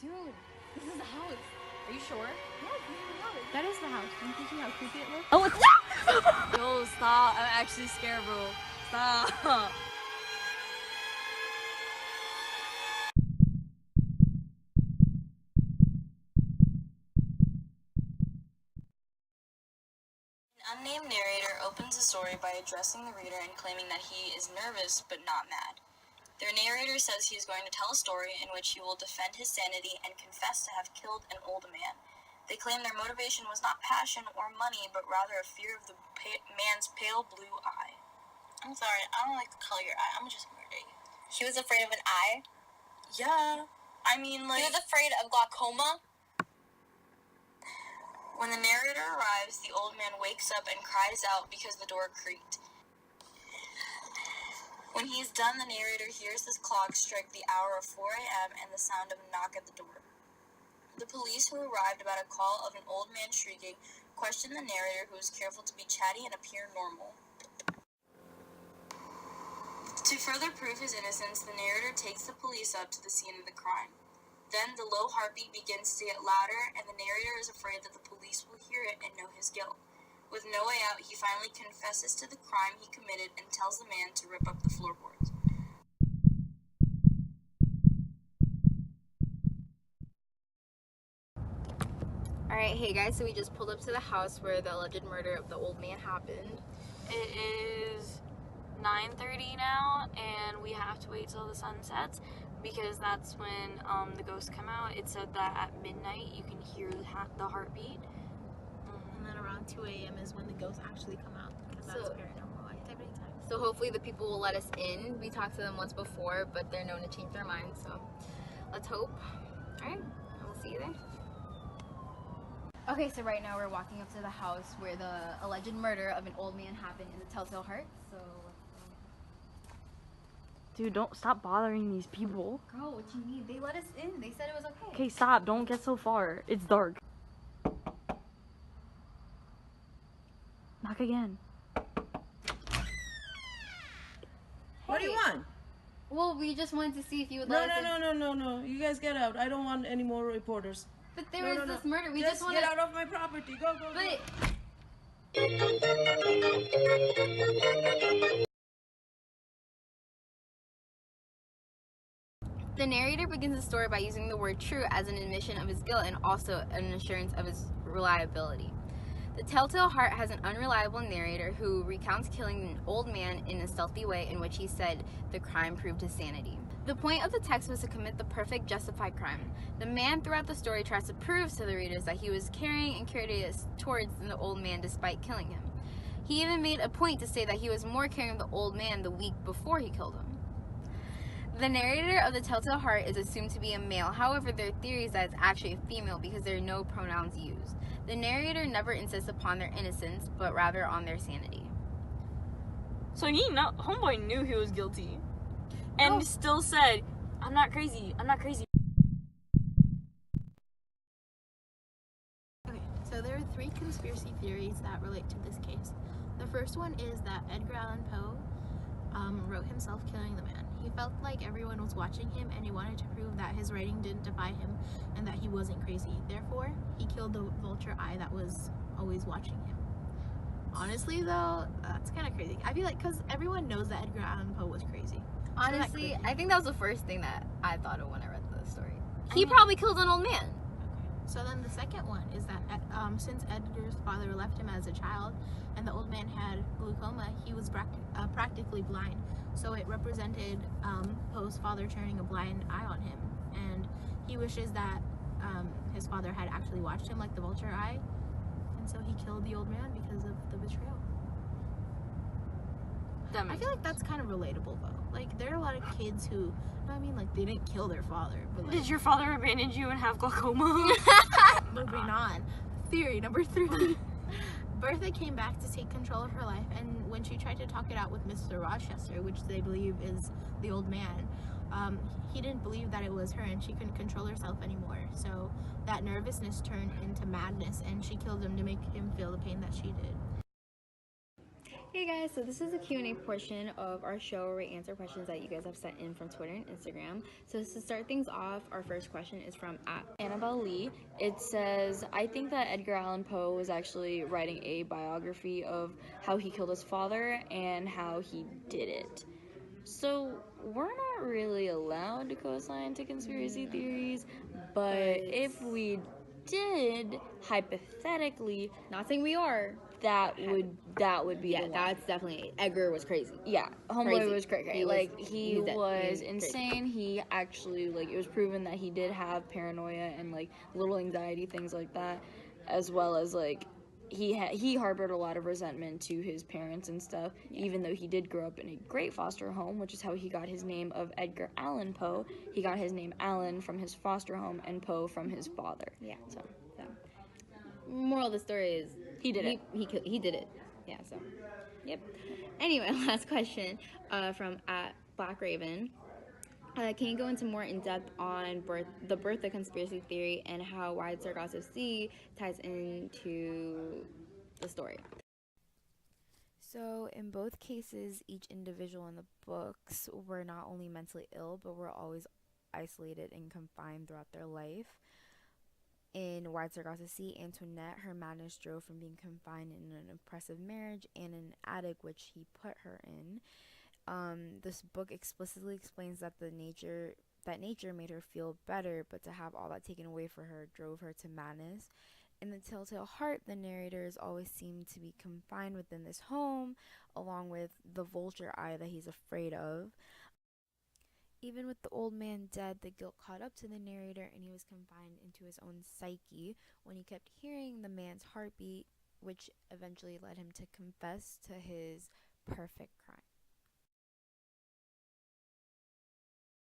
Dude, this is the house. Are you sure? Yes, this is the house. That is the house. Don't you see how creepy it looks? Oh, it's Yo, stop. I'm actually scared, bro. Stop. An unnamed narrator opens the story by addressing the reader and claiming that he is nervous but not mad. Their narrator says he is going to tell a story in which he will defend his sanity and confess to have killed an old man. They claim their motivation was not passion or money, but rather a fear of the man's pale blue eye. I'm sorry, I don't like the color of your eye. I'm just murder you. He was afraid of an eye? Yeah, I mean, like... He was afraid of glaucoma? When the narrator arrives, the old man wakes up and cries out because the door creaked. When he's done, the narrator hears his clock strike the hour of 4 a.m. and the sound of a knock at the door. The police who arrived about a call of an old man shrieking questioned the narrator, who was careful to be chatty and appear normal. To further prove his innocence, the narrator takes the police up to the scene of the crime. Then the low heartbeat begins to get louder, and the narrator is afraid that the police will hear it and know his guilt. With no way out, he finally confesses to the crime he committed and tells the man to rip up the floorboards. Alright, hey guys, so we just pulled up to the house where the alleged murder of the old man happened. It is 9:30 now, and we have to wait till the sun sets because that's when the ghosts come out. It said that at midnight you can hear the heartbeat. And then around 2 a.m. is when the ghosts actually come out, because that's paranormal activity time. So hopefully the people will let us in. We talked to them once before, but they're known to change their minds, so let's hope. Alright, we'll see you there. Okay, so right now we're walking up to the house where the alleged murder of an old man happened in the Telltale Heart, so... Dude, don't stop bothering these people. Girl, what you mean? They let us in. They said it was okay. Okay, stop. Don't get so far. It's dark. Knock again. What do you want? Well, we just wanted to see if you would let us in. No. You guys get out. I don't want any more reporters. But there was this murder. We just get out of my property. Go. But... The narrator begins the story by using the word true as an admission of his guilt and also an assurance of his reliability. The Telltale Heart has an unreliable narrator who recounts killing an old man in a stealthy way in which he said the crime proved his sanity. The point of the text was to commit the perfect justified crime. The man throughout the story tries to prove to the readers that he was caring and courteous towards the old man despite killing him. He even made a point to say that he was more caring of the old man the week before he killed him. The narrator of the Telltale Heart is assumed to be a male. However, there are theories that it's actually a female because there are no pronouns used. The narrator never insists upon their innocence, but rather on their sanity. So homeboy knew he was guilty. And still said, I'm not crazy. Okay, so there are 3 conspiracy theories that relate to this case. The first one is that Edgar Allan Poe wrote himself killing the man. He felt like everyone was watching him and he wanted to prove that his writing didn't defy him and that he wasn't crazy. Therefore, he killed the vulture eye that was always watching him. Honestly though, that's kind of crazy. I feel like because everyone knows that Edgar Allan Poe was crazy. Honestly, I think that was the first thing that I thought of when I read the story. He probably killed an old man. Okay. So then the second one is that since Edgar's father left him as a child and the old man had glaucoma, he was practically blind. So it represented Poe's father turning a blind eye on him. And he wishes that his father had actually watched him like the vulture eye. And so he killed the old man because of the betrayal. I feel like that's kind of relatable though. Like there are a lot of kids who, like they didn't kill their father. But like, Did your father abandon you and have glaucoma? Moving on. Theory number 3. Bertha came back to take control of her life, and when she tried to talk it out with Mr. Rochester, which they believe is the old man, he didn't believe that it was her and she couldn't control herself anymore. So that nervousness turned into madness and she killed him to make him feel the pain that she did. Hey guys, so this is the Q&A portion of our show where we answer questions that you guys have sent in from Twitter and Instagram. So to start things off, our first question is from Annabelle Lee. It says, I think that Edgar Allan Poe was actually writing a biography of how he killed his father and how he did it. So we're not really allowed to co-sign to conspiracy theories, but if we did, hypothetically, Not saying we are. that would be the one. That's definitely Edgar was crazy. Yeah, homeboy Crazy. was crazy. He was- Like he he's dead. was He's insane. He actually it was proven that he did have paranoia and little anxiety things like that, as well as he harbored a lot of resentment to his parents and stuff. Yeah. Even though he did grow up in a great foster home, which is how he got his name of Edgar Allan Poe. He got his name Allan from his foster home and Poe from his father. Yeah. So Moral of the story is he did it. He did it. Yeah. So. Yep. Anyway, last question from Black Raven. Can you go into more in depth on the birth of conspiracy theory and how Wide Sargasso Sea ties into the story? So, in both cases, each individual in the books were not only mentally ill, but were always isolated and confined throughout their life. In Wide Sargasso Sea, Antoinette, her madness drove from being confined in an oppressive marriage and an attic which he put her in. This book explicitly explains that nature made her feel better, but to have all that taken away from her drove her to madness. In The Telltale Heart, the narrators always seem to be confined within this home, along with the vulture eye that he's afraid of. Even with the old man dead, the guilt caught up to the narrator, and he was confined into his own psyche when he kept hearing the man's heartbeat, which eventually led him to confess to his perfect crime.